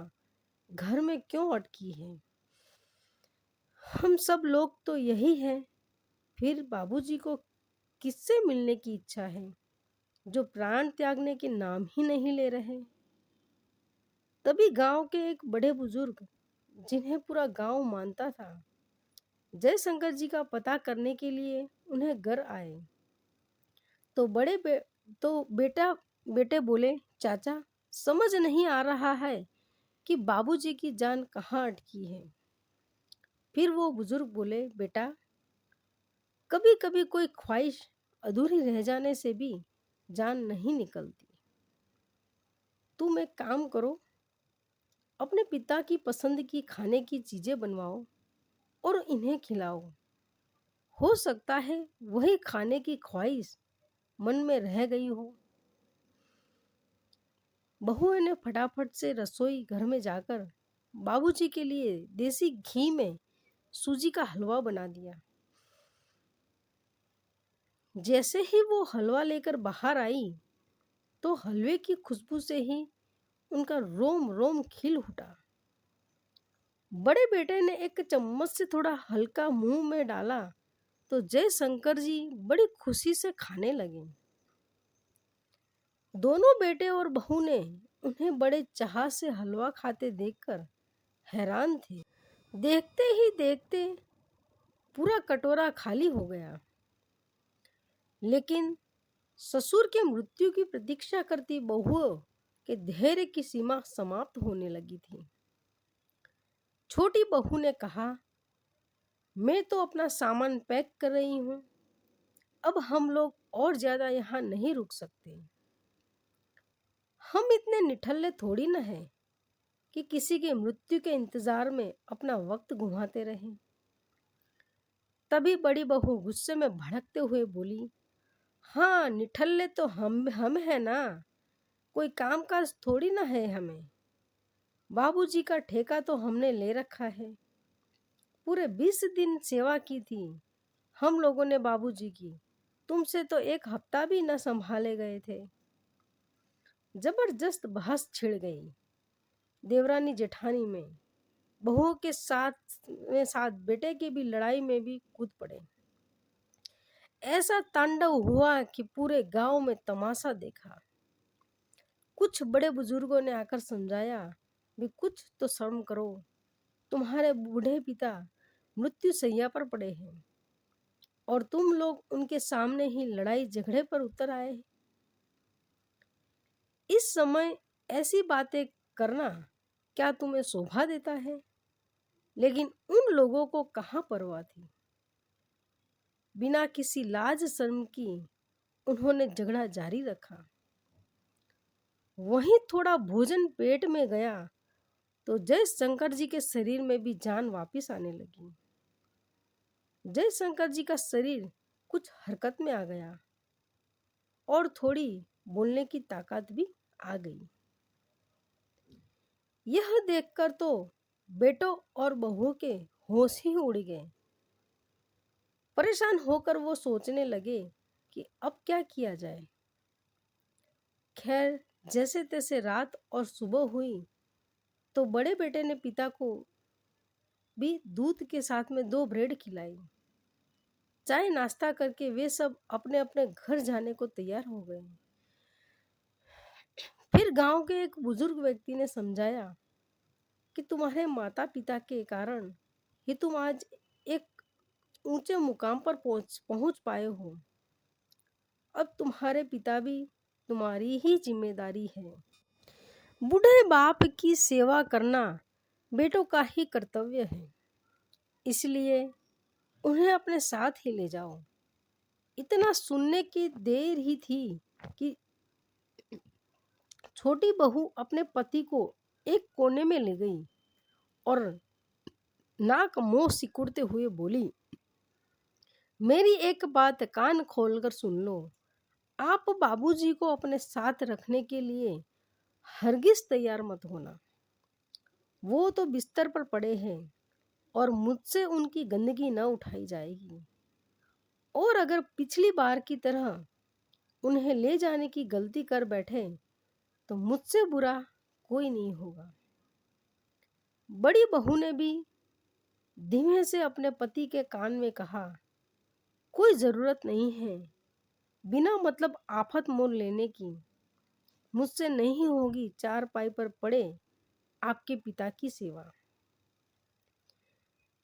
घर में क्यों अटकी है। हम सब लोग तो यही हैं, फिर बाबूजी को किससे मिलने की इच्छा है जो प्राण त्यागने के नाम ही नहीं ले रहे। तभी गांव के एक बड़े बुजुर्ग, जिन्हें पूरा गांव मानता था, जयशंकर जी का पता करने के लिए उन्हें घर आए। तो तो बेटे बोले, चाचा, समझ नहीं आ रहा है कि बाबूजी की जान कहाँ अटकी है। फिर वो बुजुर्ग बोले, बेटा, कभी कभी कोई ख्वाहिश अधूरी रह जाने से भी जान नहीं निकलती। तुम एक काम करो, अपने पिता की पसंद की खाने की चीजें बनवाओ और इन्हें खिलाओ। हो सकता है वही खाने की ख्वाहिश मन में रह गई हो। बहुओं ने फटाफट से रसोई घर में जाकर बाबूजी के लिए देसी घी में सूजी का हलवा बना दिया। जैसे ही वो हलवा लेकर बाहर आई तो हलवे की खुशबू से ही उनका रोम रोम खिल उठा। बड़े बेटे ने एक चम्मच से थोड़ा हल्का मुंह में डाला तो जयशंकर जी बड़ी खुशी से खाने लगे। दोनों बेटे और बहू ने उन्हें बड़े चाह से हलवा खाते देखकर हैरान थे। देखते ही देखते पूरा कटोरा खाली हो गया। लेकिन ससुर के मृत्यु की प्रतीक्षा करती बहुओं के धैर्य की सीमा समाप्त होने लगी थी। छोटी बहू ने कहा, मैं तो अपना सामान पैक कर रही हूं, अब हम लोग और ज्यादा यहाँ नहीं रुक सकते। हम इतने निठल्ले थोड़ी न हैं कि किसी के मृत्यु के इंतजार में अपना वक्त घुमाते रहें। तभी बड़ी बहू गुस्से में भड़कते हुए बोली, हाँ, निठल्ले तो हम हैं ना, कोई काम काज थोड़ी ना है हमें। बाबूजी का ठेका तो हमने ले रखा है। पूरे 20 दिन सेवा की थी हम लोगों ने बाबूजी की, तुमसे तो एक हफ्ता भी न संभाले गए थे। जबरदस्त बहस छिड़ गई देवरानी जेठानी में। बहुओं के साथ बेटे की भी लड़ाई में भी कूद पड़े। ऐसा तांडव हुआ कि पूरे गांव में तमाशा देखा। कुछ बड़े बुजुर्गों ने आकर समझाया, भी कुछ तो शर्म करो, तुम्हारे बूढ़े पिता मृत्यु शैया पर पड़े हैं और तुम लोग उनके सामने ही लड़ाई झगड़े पर उतर आए। इस समय ऐसी बातें करना क्या तुम्हें शोभा देता है? लेकिन उन लोगों को कहाँ परवाह थी। बिना किसी लाज शर्म की उन्होंने झगड़ा जारी रखा। वहीं थोड़ा भोजन पेट में गया तो जयशंकर जी के शरीर में भी जान वापस आने लगी। जयशंकर जी का शरीर कुछ हरकत में आ गया और थोड़ी बोलने की ताकत भी आ गई। यह देखकर तो बेटों और बहुओं के होश ही उड़ गए। परेशान होकर वो सोचने लगे कि अब क्या किया जाए। खैर, जैसे तैसे रात और सुबह हुई तो बड़े बेटे ने पिता को भी दूध के साथ में 2 ब्रेड खिलाई। चाय नाश्ता करके वे सब अपने अपने घर जाने को तैयार हो गए। फिर गांव के एक बुजुर्ग व्यक्ति ने समझाया कि तुम्हारे माता पिता के कारण ही तुम आज एक ऊंचे मुकाम पर पहुंच पाए हो। अब तुम्हारे पिता भी तुम्हारी ही जिम्मेदारी है। बूढ़े बाप की सेवा करना बेटों का ही कर्तव्य है, इसलिए उन्हें अपने साथ ही ले जाओ। इतना सुनने की देर ही थी कि छोटी बहू अपने पति को एक कोने में ले गई और नाक मुंह सिकुड़ते हुए बोली, मेरी एक बात कान खोलकर सुन लो। आप बाबूजी को अपने साथ रखने के लिए हरगिज तैयार मत होना। वो तो बिस्तर पर पड़े हैं और मुझसे उनकी गंदगी न उठाई जाएगी। और अगर पिछली बार की तरह उन्हें ले जाने की गलती कर बैठे तो मुझसे बुरा कोई नहीं होगा। बड़ी बहू ने भी धीमे से अपने पति के कान में कहा, कोई जरूरत नहीं है बिना मतलब आफत मोल लेने की। मुझसे नहीं होगी चारपाई पर पड़े आपके पिता की सेवा।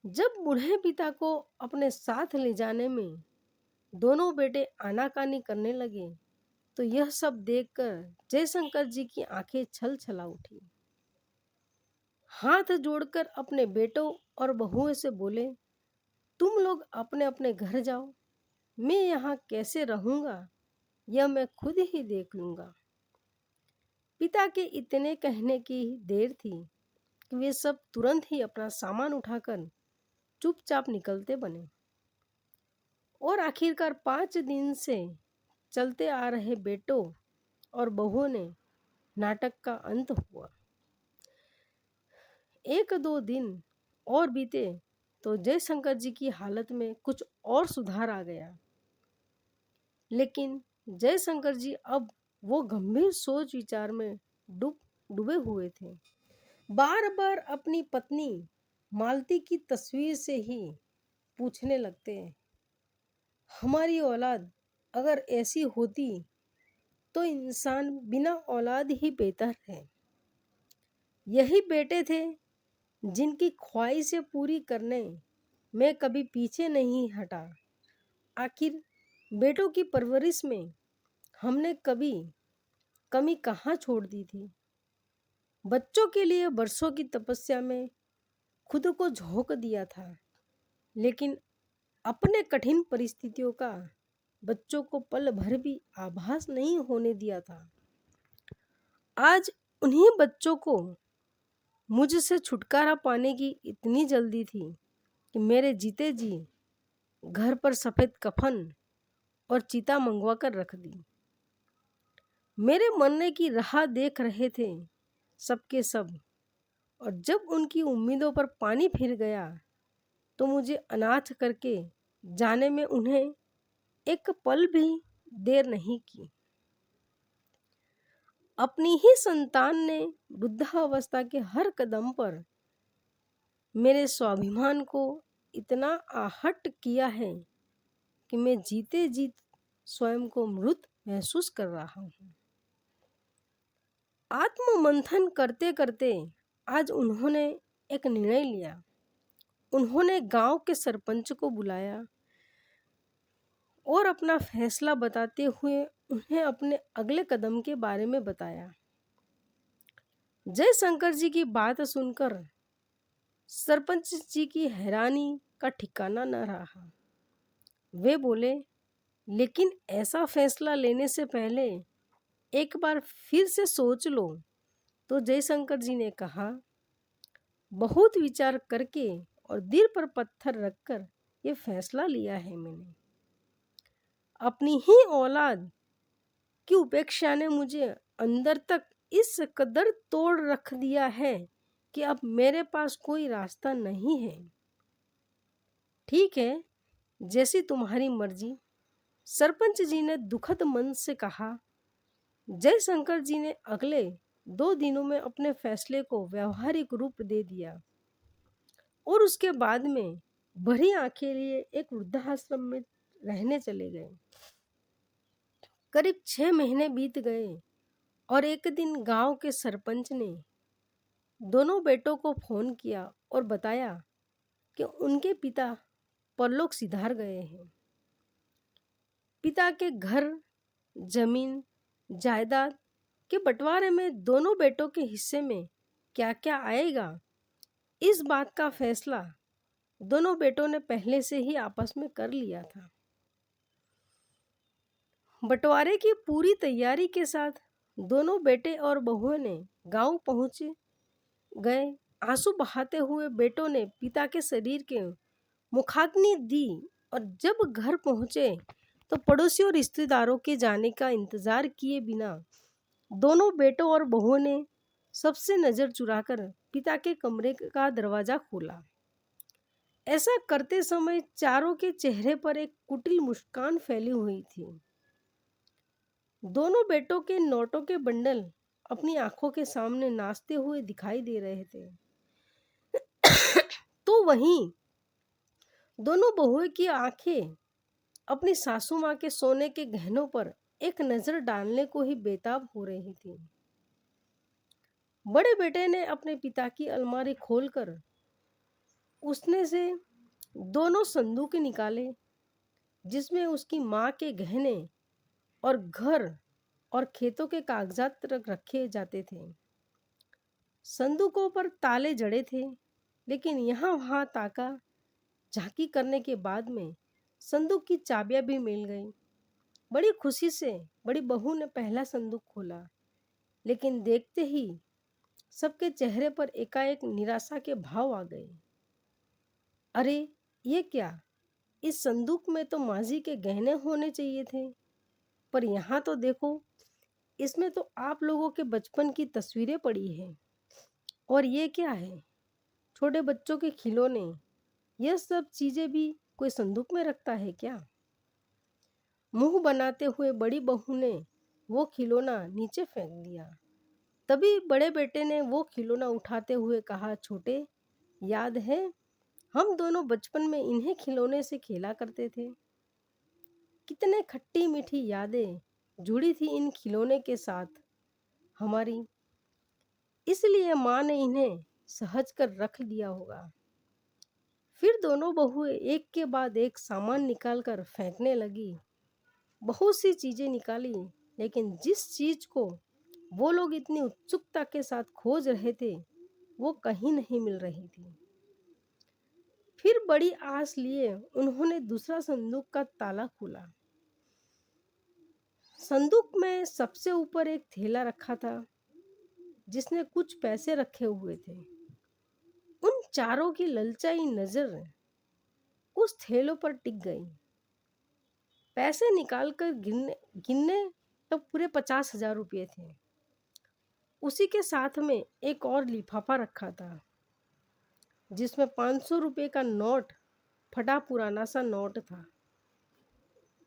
जब बूढ़े पिता को अपने साथ ले जाने में दोनों बेटे आनाकानी करने लगे तो यह सब देखकर जयशंकर जी की आंखें छल छला उठी। हाथ जोड़कर अपने बेटों और बहुओं से बोले, तुम लोग अपने अपने घर जाओ, मैं यहाँ कैसे रहूंगा यह मैं खुद ही देख लूंगा। पिता के इतने कहने की देर थी कि वे सब तुरंत ही अपना सामान उठाकर चुपचाप निकलते बने और आखिरकार 5 दिन से चलते आ रहे बेटों और बहुओं ने नाटक का अंत हुआ। 1-2 दिन और बीते तो जयशंकर जी की हालत में कुछ और सुधार आ गया, लेकिन जयशंकर जी अब वो गंभीर सोच विचार में डूबे हुए थे। बार बार अपनी पत्नी मालती की तस्वीर से ही पूछने लगते, हमारी औलाद अगर ऐसी होती तो इंसान बिना औलाद ही बेहतर है। यही बेटे थे जिनकी ख्वाहिशें पूरी करने में कभी पीछे नहीं हटा। आखिर बेटों की परवरिश में हमने कभी कमी कहाँ छोड़ दी थी। बच्चों के लिए बरसों की तपस्या में खुद को झोंक दिया था, लेकिन अपने कठिन परिस्थितियों का बच्चों को पल भर भी आभास नहीं होने दिया था। आज उन्हीं बच्चों को मुझसे छुटकारा पाने की इतनी जल्दी थी कि मेरे जीते जी घर पर सफ़ेद कफन और चिता मंगवा कर रख दी। मेरे मरने की राह देख रहे थे सबके सब, और जब उनकी उम्मीदों पर पानी फिर गया तो मुझे अनाथ करके जाने में उन्हें एक पल भी देर नहीं की। अपनी ही संतान ने वृद्धावस्था के हर कदम पर मेरे स्वाभिमान को इतना आहट किया है कि मैं जीते जी स्वयं को मृत महसूस कर रहा हूँ। आत्ममंथन करते करते आज उन्होंने एक निर्णय लिया। उन्होंने गांव के सरपंच को बुलाया और अपना फैसला बताते हुए उन्हें अपने अगले कदम के बारे में बताया। जयशंकर जी की बात सुनकर सरपंच जी की हैरानी का ठिकाना न रहा। वे बोले, लेकिन ऐसा फैसला लेने से पहले एक बार फिर से सोच लो। तो जयशंकर जी ने कहा, बहुत विचार करके और दिल पर पत्थर रखकर ये फैसला लिया है मैंने। अपनी ही औलाद की उपेक्षा ने मुझे अंदर तक इस कदर तोड़ रख दिया है कि अब मेरे पास कोई रास्ता नहीं है। ठीक है, जैसी तुम्हारी मर्जी, सरपंच जी ने दुखद मन से कहा। जयशंकर जी ने अगले 2 दिनों में अपने फैसले को व्यवहारिक रूप दे दिया और उसके बाद में भरी आंखें लिए एक वृद्धाश्रम में रहने चले गए। करीब 6 महीने बीत गए और एक दिन गांव के सरपंच ने दोनों बेटों को फोन किया और बताया कि उनके पिता परलोक सिधार गए हैं। पिता के घर, जमीन, जायदाद के बंटवारे में दोनों बेटों के हिस्से में क्या क्या आएगा, इस बात का फैसला दोनों बेटों ने पहले से ही आपस में कर लिया था। बंटवारे की पूरी तैयारी के साथ दोनों बेटे और बहुओं ने गांव पहुंच गए। आंसू बहाते हुए बेटों ने पिता के शरीर के मुखाग्नि दी और जब घर पहुंचे तो पड़ोसियों और रिश्तेदारों के जाने का इंतजार किए बिना दोनों बेटों और बहुओं ने सबसे नजर चुराकर पिता के कमरे का दरवाजा खोला। ऐसा करते समय चारों के चेहरे पर एक कुटिल मुस्कान फैली हुई थी। दोनों बेटों के नोटों के बंडल अपनी आंखों के सामने नाचते हुए दिखाई दे रहे थे। तो वहीं दोनों बहुओं की आंखें अपनी सासू माँ के सोने के गहनों पर एक नजर डालने को ही बेताब हो रही थी। बड़े बेटे ने अपने पिता की अलमारी खोलकर उसने से दोनों संदूक निकाले, जिसमें उसकी माँ के गहने और घर और खेतों के कागजात रखे जाते थे। संदूकों पर ताले जड़े थे, लेकिन यहाँ वहाँ ताका झांकी करने के बाद में संदूक की चाबियां भी मिल गई। बड़ी खुशी से बड़ी बहू ने पहला संदूक खोला, लेकिन देखते ही सबके चेहरे पर एकाएक निराशा के भाव आ गए। अरे ये क्या, इस संदूक में तो माजी के गहने होने चाहिए थे, पर यहाँ तो देखो, इसमें तो आप लोगों के बचपन की तस्वीरें पड़ी हैं। और ये क्या है, छोटे बच्चों के खिलौने। यह सब चीजें भी कोई संदूक में रखता है क्या? मुंह बनाते हुए बड़ी बहू ने वो खिलौना नीचे फेंक दिया। तभी बड़े बेटे ने वो खिलौना उठाते हुए कहा, छोटे, याद है हम दोनों बचपन में इन्हें खिलौने से खेला करते थे। कितने खट्टी मीठी यादें जुड़ी थी इन खिलौने के साथ हमारी, इसलिए माँ ने इन्हें सहज कर रख दिया होगा। फिर दोनों बहुएं एक के बाद एक सामान निकालकर फेंकने लगी। बहुत सी चीजें निकाली, लेकिन जिस चीज को वो लोग इतनी उत्सुकता के साथ खोज रहे थे वो कहीं नहीं मिल रही थी। फिर बड़ी आस लिए उन्होंने दूसरा संदूक का ताला खोला। संदूक में सबसे ऊपर एक थैला रखा था, जिसने कुछ पैसे रखे हुए थे। उन चारों की ललचाई नजर उस थैलों पर टिक गई। पैसे निकालकर गिनने गिनने तो पूरे 50,000 रुपये थे। उसी के साथ में एक और लिफाफा रखा था, जिसमें 500 रुपये का नोट, फटा पुराना सा नोट था।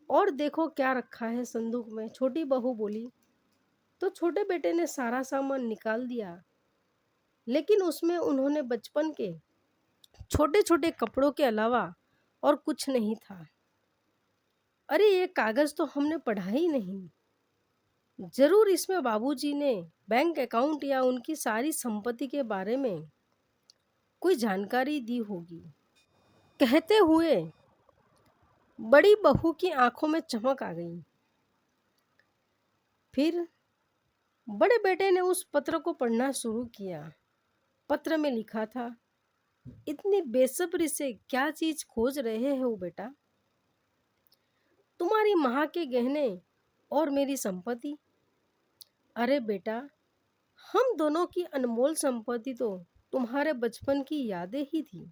और देखो क्या रखा है संदूक में, छोटी बहू बोली। तो छोटे बेटे ने सारा सामान निकाल दिया, लेकिन उसमें उन्होंने बचपन के छोटे छोटे कपड़ों के अलावा और कुछ नहीं था। अरे ये कागज तो हमने पढ़ा ही नहीं। जरूर इसमें बाबूजी ने बैंक अकाउंट या उनकी सारी संपत्ति के बारे में कोई जानकारी दी होगी। कहते हुए बड़ी बहू की आंखों में चमक आ गई। फिर बड़े बेटे ने उस पत्र को पढ़ना शुरू किया। पत्र में लिखा था, इतनी बेसब्री से क्या चीज खोज रहे हो बेटा? तुम्हारी माँ के गहने और मेरी संपत्ति। अरे बेटा, हम दोनों की अनमोल संपत्ति तो तुम्हारे बचपन की यादें ही थी,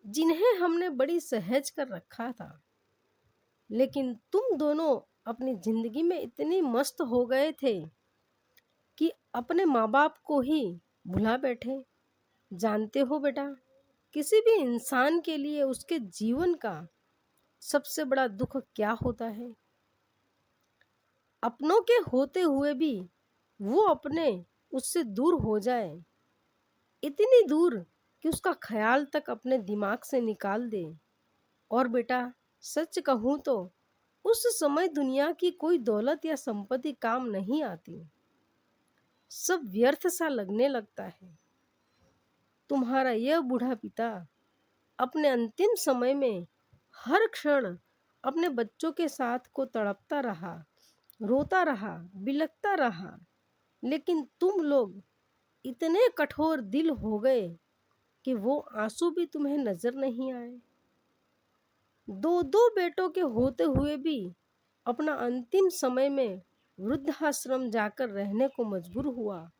जिन्हें हमने बड़ी सहज कर रखा था। लेकिन तुम दोनों अपनी जिंदगी में इतनी मस्त हो गए थे कि अपने माँ बाप को ही भुला बैठे। जानते हो बेटा, किसी भी इंसान के लिए उसके जीवन का सबसे बड़ा दुख क्या होता है? अपनों के होते हुए भी वो अपने उससे दूर हो जाए, इतनी दूर कि उसका ख्याल तक अपने दिमाग से निकाल दे। और बेटा, सच कहूँ तो उस समय दुनिया की कोई दौलत या संपत्ति काम नहीं आती। सब व्यर्थ सा लगने लगता है। तुम्हारा यह बूढ़ा पिता अपने अंतिम समय में हर क्षण अपने बच्चों के साथ को तड़पता रहा, रोता रहा, बिलखता रहा। लेकिन तुम लोग इतने कठोर दिल हो गए कि वो आंसू भी तुम्हें नजर नहीं आए। दो दो बेटों के होते हुए भी अपना अंतिम समय में वृद्धाश्रम जाकर रहने को मजबूर हुआ।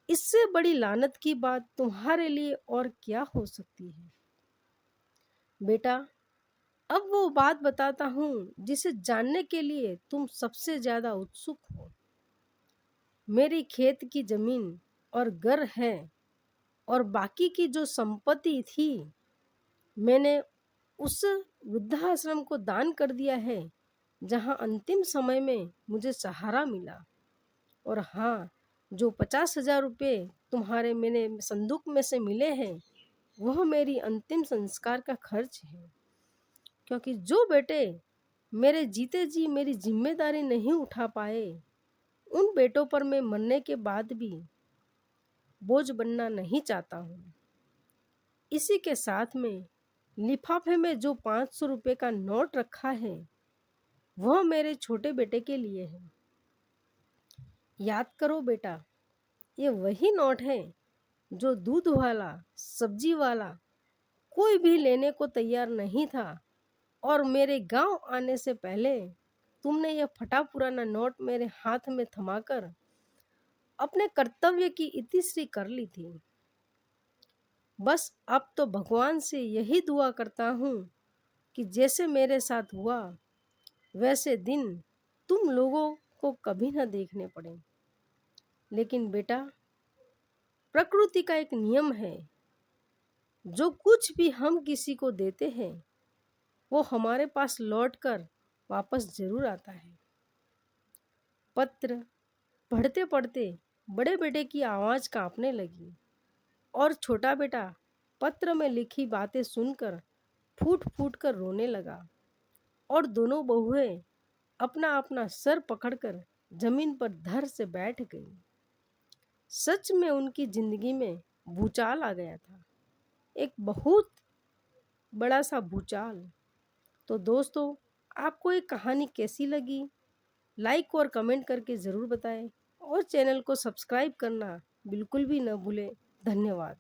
इससे बड़ी लानत की बात तुम्हारे लिए और क्या हो सकती है? बेटा, अब वो बात बताता हूँ जिसे जानने के लिए तुम सबसे ज्यादा उत्सुक हो। मेरी खेत की जमीन और घर है और बाकी की जो संपत्ति थी, मैंने उस वृद्धाश्रम को दान कर दिया है, जहाँ अंतिम समय में मुझे सहारा मिला। और हाँ, जो 50,000 रुपये तुम्हारे मैंने संदूक में से मिले हैं, वह मेरी अंतिम संस्कार का खर्च है। क्योंकि जो बेटे मेरे जीते जी मेरी जिम्मेदारी नहीं उठा पाए, उन बेटों पर मैं मरने के बाद भी बोझ बनना नहीं चाहता हूँ। इसी के साथ में लिफाफे में जो 500 रुपये का नोट रखा है, वह मेरे छोटे बेटे के लिए है। याद करो बेटा, ये वही नोट है जो दूध वाला, सब्जी वाला कोई भी लेने को तैयार नहीं था, और मेरे गांव आने से पहले तुमने यह फटा पुराना नोट मेरे हाथ में थमाकर अपने कर्तव्य की इतिश्री कर ली थी। बस अब तो भगवान से यही दुआ करता हूँ कि जैसे मेरे साथ हुआ, वैसे दिन तुम लोगों को कभी ना देखने पड़े। लेकिन बेटा, प्रकृति का एक नियम है, जो कुछ भी हम किसी को देते हैं, वो हमारे पास लौटकर वापस जरूर आता है। पत्र पढ़ते पढ़ते बड़े बेटे की आवाज़ कांपने लगी, और छोटा बेटा पत्र में लिखी बातें सुनकर फूट फूट कर रोने लगा, और दोनों बहुएं अपना अपना सर पकड़कर जमीन पर धर से बैठ गई। सच में उनकी जिंदगी में भूचाल आ गया था, एक बहुत बड़ा सा भूचाल। तो दोस्तों, आपको ये कहानी कैसी लगी, लाइक और कमेंट करके ज़रूर बताएं, और चैनल को सब्सक्राइब करना बिल्कुल भी न भूलें। धन्यवाद।